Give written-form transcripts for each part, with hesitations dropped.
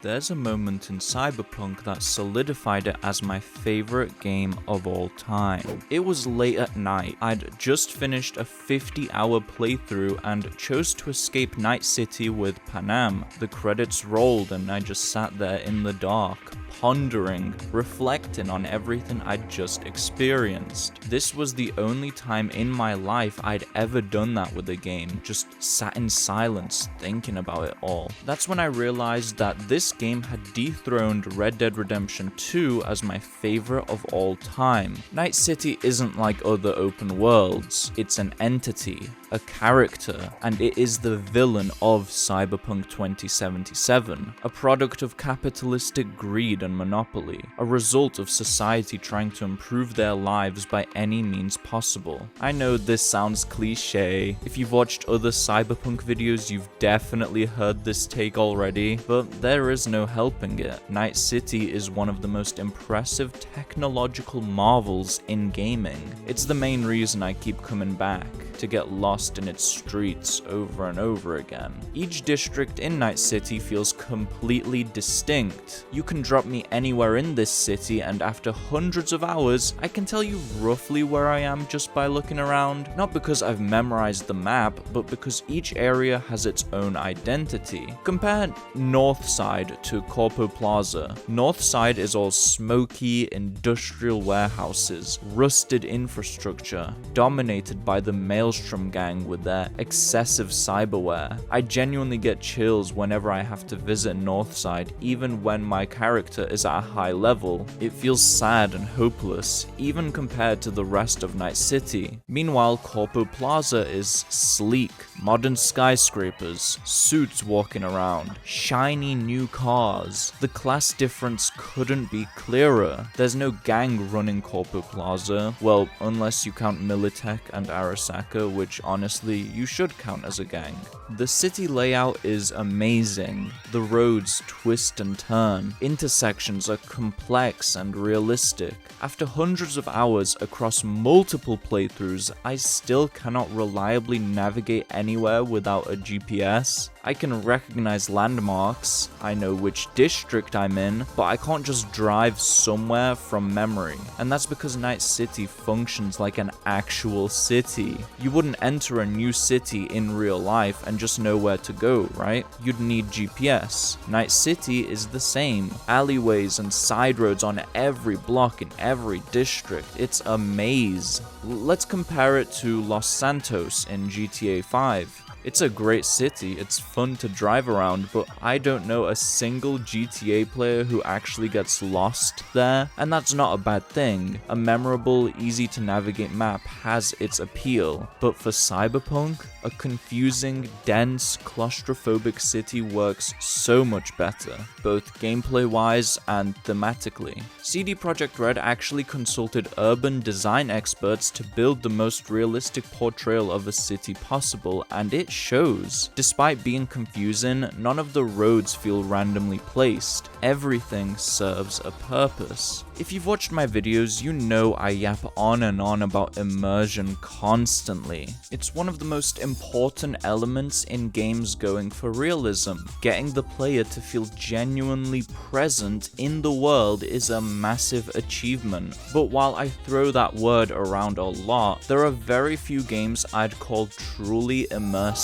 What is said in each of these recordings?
There's a moment in Cyberpunk that solidified it as my favorite game of all time. It was late at night. I'd just finished a 50-hour playthrough and chose to escape Night City with Panam. The credits rolled and I just sat there in the dark, pondering, reflecting on everything I'd just experienced. This was the only time in my life I'd ever done that with a game, just sat in silence thinking about it all. That's when I realized that this game had dethroned Red Dead Redemption 2 as my favorite of all time. Night City isn't like other open worlds, it's an entity, a character, and it is the villain of Cyberpunk 2077, a product of capitalistic greed and monopoly, a result of society trying to improve their lives by any means possible. I know this sounds cliche. If you've watched other Cyberpunk videos, you've definitely heard this take already, but there is no helping it. Night City is one of the most impressive technological marvels in gaming. It's the main reason I keep coming back, to get lost in its streets over and over again. Each district in Night City feels completely distinct. You can drop me anywhere in this city and after hundreds of hours, I can tell you roughly where I am just by looking around. Not because I've memorized the map, but because each area has its own identity. Compare North Side to Corpo Plaza. North Side is all smoky, industrial warehouses, rusted infrastructure, dominated by the Maelstrom gang with their excessive cyberware. I genuinely get chills whenever I have to visit Northside, even when my character is at a high level. It feels sad and hopeless, even compared to the rest of Night City. Meanwhile, Corpo Plaza is sleek, modern skyscrapers, suits walking around, shiny new cars. The class difference couldn't be clearer. There's no gang running Corpo Plaza, well, unless you count Militech and Arasaka, which honestly you should count as a gang. The city layout is amazing. The roads twist and turn. Intersections are complex and realistic. After hundreds of hours across multiple playthroughs, I still cannot reliably navigate anywhere without a GPS. I can recognize landmarks, I know which district I'm in, but I can't just drive somewhere from memory. And that's because Night City functions like an actual city. You wouldn't enter a new city in real life and just know where to go, right? You'd need GPS. Night City is the same. Alleyways and side roads on every block in every district. It's a maze. Let's compare it to Los Santos in GTA 5. It's a great city, it's fun to drive around, but I don't know a single GTA player who actually gets lost there, and that's not a bad thing. A memorable, easy to navigate map has its appeal, but for Cyberpunk, a confusing, dense, claustrophobic city works so much better, both gameplay-wise and thematically. CD Projekt Red actually consulted urban design experts to build the most realistic portrayal of a city possible, and it shows. Despite being confusing, none of the roads feel randomly placed. Everything serves a purpose. If you've watched my videos, you know I yap on and on about immersion constantly. It's one of the most important elements in games going for realism. Getting the player to feel genuinely present in the world is a massive achievement. But while I throw that word around a lot, there are very few games I'd call truly immersive.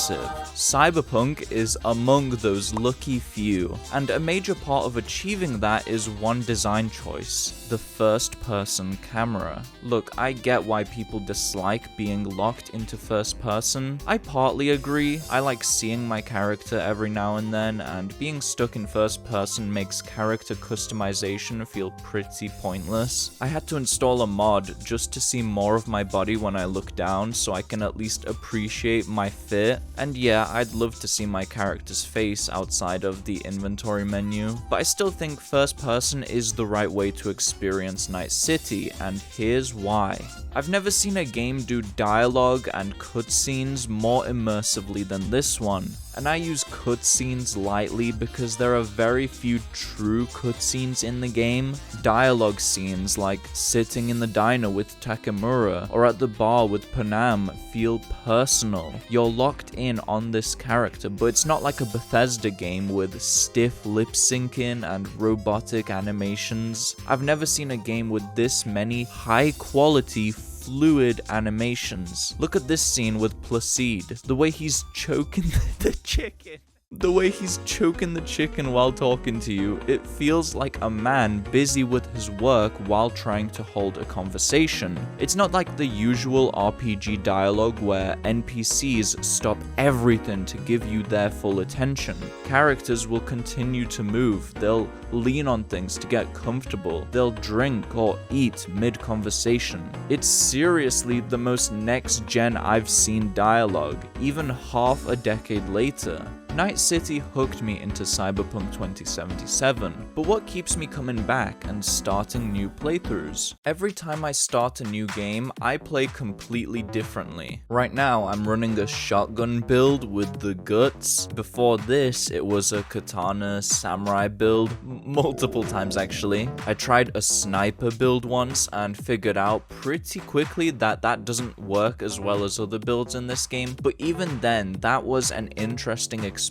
Cyberpunk is among those lucky few, and a major part of achieving that is one design choice: the first-person camera. Look, I get why people dislike being locked into first person. I partly agree. I like seeing my character every now and then, and being stuck in first person makes character customization feel pretty pointless. I had to install a mod just to see more of my body when I look down so I can at least appreciate my fit. And yeah, I'd love to see my character's face outside of the inventory menu, but I still think first person is the right way to experience Night City, and here's why. I've never seen a game do dialogue and cutscenes more immersively than this one. and I use cutscenes lightly because there are very few true cutscenes in the game. Dialogue scenes like sitting in the diner with Takemura or at the bar with Panam feel personal. You're locked in on this character, but it's not like a Bethesda game with stiff lip syncing and robotic animations. I've never seen a game with this many high quality fluid animations. Look at this scene with Placide. The way he's choking the chicken. The way he's choking the chicken while talking to you, it feels like a man busy with his work while trying to hold a conversation. It's not like the usual RPG dialogue where NPCs stop everything to give you their full attention. Characters will continue to move, they'll lean on things to get comfortable, they'll drink or eat mid-conversation. It's seriously the most next-gen I've seen dialogue, even half a decade later. Night City hooked me into Cyberpunk 2077, but what keeps me coming back and starting new playthroughs? Every time I start a new game, I play completely differently. Right now, I'm running a shotgun build with the guts. Before this, it was a katana samurai build, multiple times actually. I tried a sniper build once and figured out pretty quickly that that doesn't work as well as other builds in this game, but even then, that was an interesting experience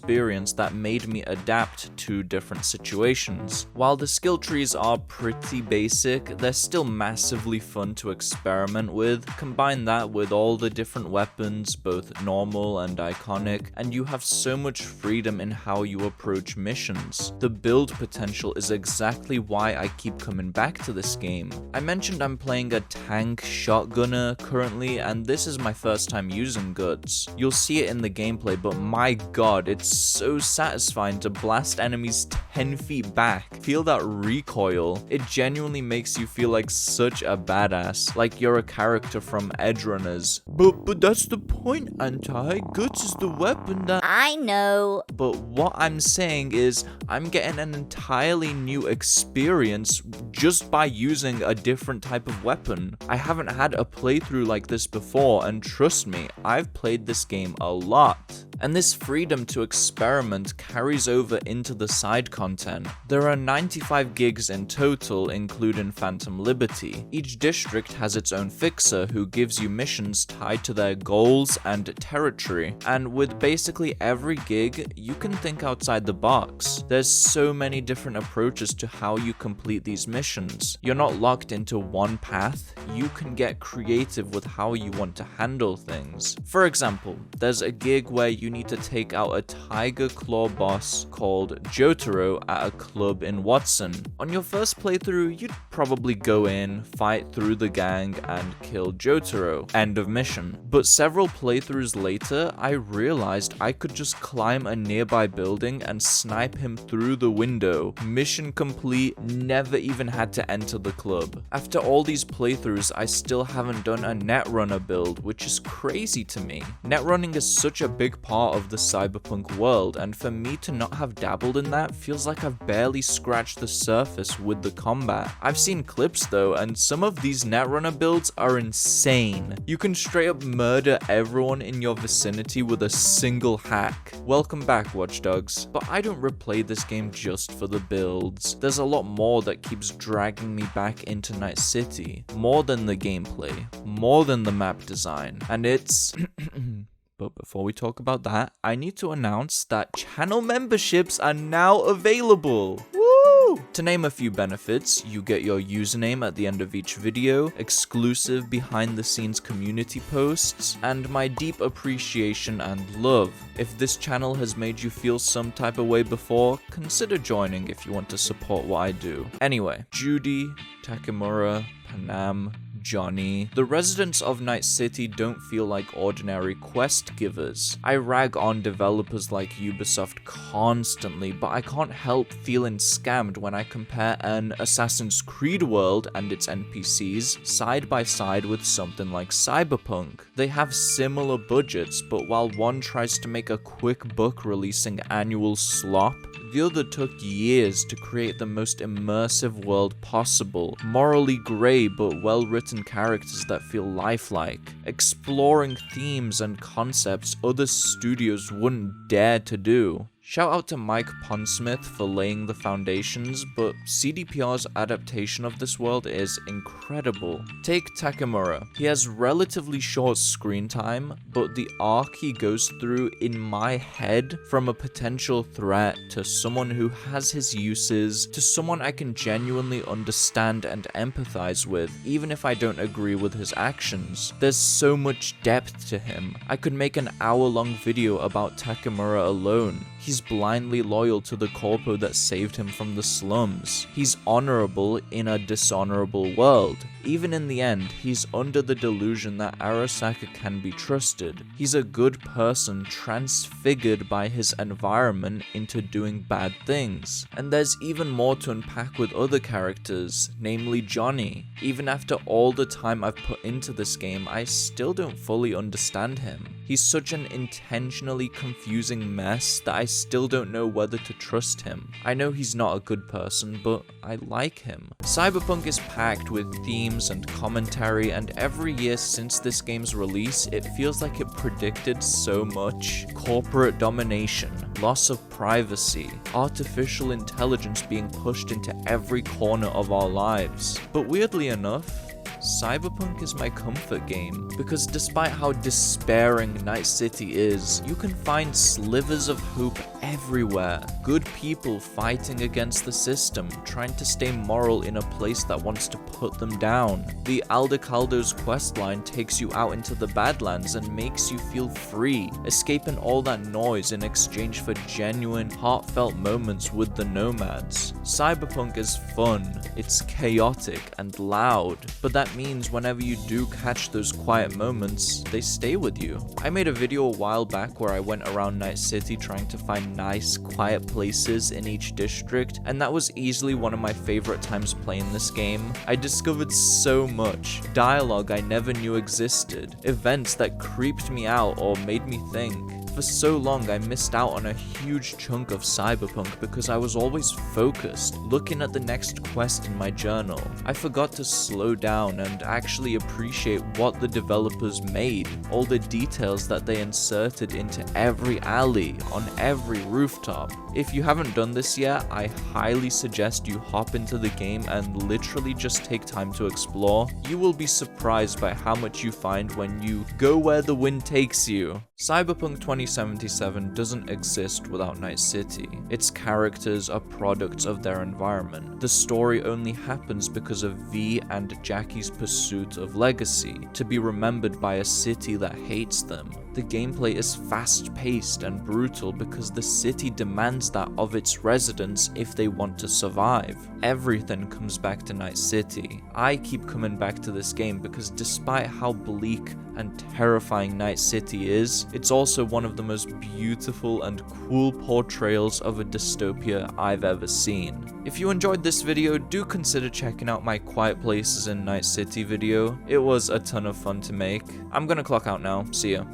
that made me adapt to different situations. While the skill trees are pretty basic, they're still massively fun to experiment with. Combine that with all the different weapons, both normal and iconic, and you have so much freedom in how you approach missions. The build potential is exactly why I keep coming back to this game. I mentioned I'm playing a tank shotgunner currently, and this is my first time using guts. You'll see it in the gameplay, but my god, it's so satisfying to blast enemies 10 feet back. Feel that recoil. It genuinely makes you feel like such a badass, like you're a character from Edrunners. But that's the point, Anti. Guts is the weapon that... I know. But what I'm saying is, I'm getting an entirely new experience just by using a different type of weapon. I haven't had a playthrough like this before, and trust me, I've played this game a lot. And this freedom to experiment carries over into the side content. There are 95 gigs in total, including Phantom Liberty. Each district has its own fixer who gives you missions tied to their goals and territory. And with basically every gig, you can think outside the box. There's so many different approaches to how you complete these missions. You're not locked into one path. You can get creative with how you want to handle things. For example, there's a gig where you need to take out a tiger claw boss called Jotaro at a club in Watson. On your first playthrough, you'd probably go in, fight through the gang, and kill Jotaro. End of mission. But several playthroughs later, I realized I could just climb a nearby building and snipe him through the window. Mission complete, never even had to enter the club. After all these playthroughs, I still haven't done a netrunner build, which is crazy to me. Netrunning is such a big part of the Cyberpunk world, and for me to not have dabbled in that feels like I've barely scratched the surface with the combat. I've seen clips though, and some of these netrunner builds are insane. You can straight up murder everyone in your vicinity with a single hack. Welcome back, Watch Dogs. But I don't replay this game just for the builds. There's a lot more that keeps dragging me back into Night City. More than the gameplay, more than the map design, and it's... But before we talk about that, I need to announce that channel memberships are now available. Woo! To name a few benefits, you get your username at the end of each video, exclusive behind-the-scenes community posts, and my deep appreciation and love. If this channel has made you feel some type of way before, consider joining if you want to support what I do. Anyway, Judy, Takemura, Panam, Johnny. The residents of Night City don't feel like ordinary quest givers. I rag on developers like Ubisoft constantly, but I can't help feeling scammed when I compare an Assassin's Creed world and its NPCs side by side with something like Cyberpunk. They have similar budgets, but while one tries to make a quick buck releasing annual slop, the other took years to create the most immersive world possible. Morally grey but well written written characters that feel lifelike, exploring themes and concepts other studios wouldn't dare to do. Shout out to Mike Pondsmith for laying the foundations, but CDPR's adaptation of this world is incredible. Take Takemura. He has relatively short screen time, but the arc he goes through in my head, from a potential threat to someone who has his uses, to someone I can genuinely understand and empathize with, even if I don't agree with his actions. There's so much depth to him. I could make an hour-long video about Takemura alone. He's blindly loyal to the corpo that saved him from the slums. He's honorable in a dishonorable world. Even in the end, he's under the delusion that Arasaka can be trusted. He's a good person transfigured by his environment into doing bad things. And there's even more to unpack with other characters, namely Johnny. Even after all the time I've put into this game, I still don't fully understand him. He's such an intentionally confusing mess that I still don't know whether to trust him. I know he's not a good person, but I like him. Cyberpunk is packed with themes and commentary, and every year since this game's release, it feels like it predicted so much. Corporate domination, loss of privacy, artificial intelligence being pushed into every corner of our lives. But weirdly enough, Cyberpunk is my comfort game, because despite how despairing Night City is, you can find slivers of hope everywhere. Good people fighting against the system, trying to stay moral in a place that wants to put them down. The Aldecaldo's questline takes you out into the Badlands and makes you feel free, escaping all that noise in exchange for genuine, heartfelt moments with the nomads. Cyberpunk is fun, it's chaotic and loud, but that means whenever you do catch those quiet moments, they stay with you. I made a video a while back where I went around Night City trying to find nice, quiet places in each district, and that was easily one of my favorite times playing this game. I discovered so much, dialogue I never knew existed, events that creeped me out or made me think. For so long, I missed out on a huge chunk of Cyberpunk because I was always focused, looking at the next quest in my journal. I forgot to slow down and actually appreciate what the developers made, all the details that they inserted into every alley, on every rooftop. If you haven't done this yet, I highly suggest you hop into the game and literally just take time to explore. You will be surprised by how much you find when you go where the wind takes you. Cyberpunk 2077 doesn't exist without Night City. Its characters are products of their environment. The story only happens because of V and Jackie's pursuit of legacy, to be remembered by a city that hates them. The gameplay is fast-paced and brutal because the city demands that of its residents if they want to survive. Everything comes back to Night City. I keep coming back to this game because despite how bleak and terrifying Night City is, it's also one of the most beautiful and cool portrayals of a dystopia I've ever seen. If you enjoyed this video, do consider checking out my Quiet Places in Night City video. It was a ton of fun to make. I'm gonna clock out now. See ya.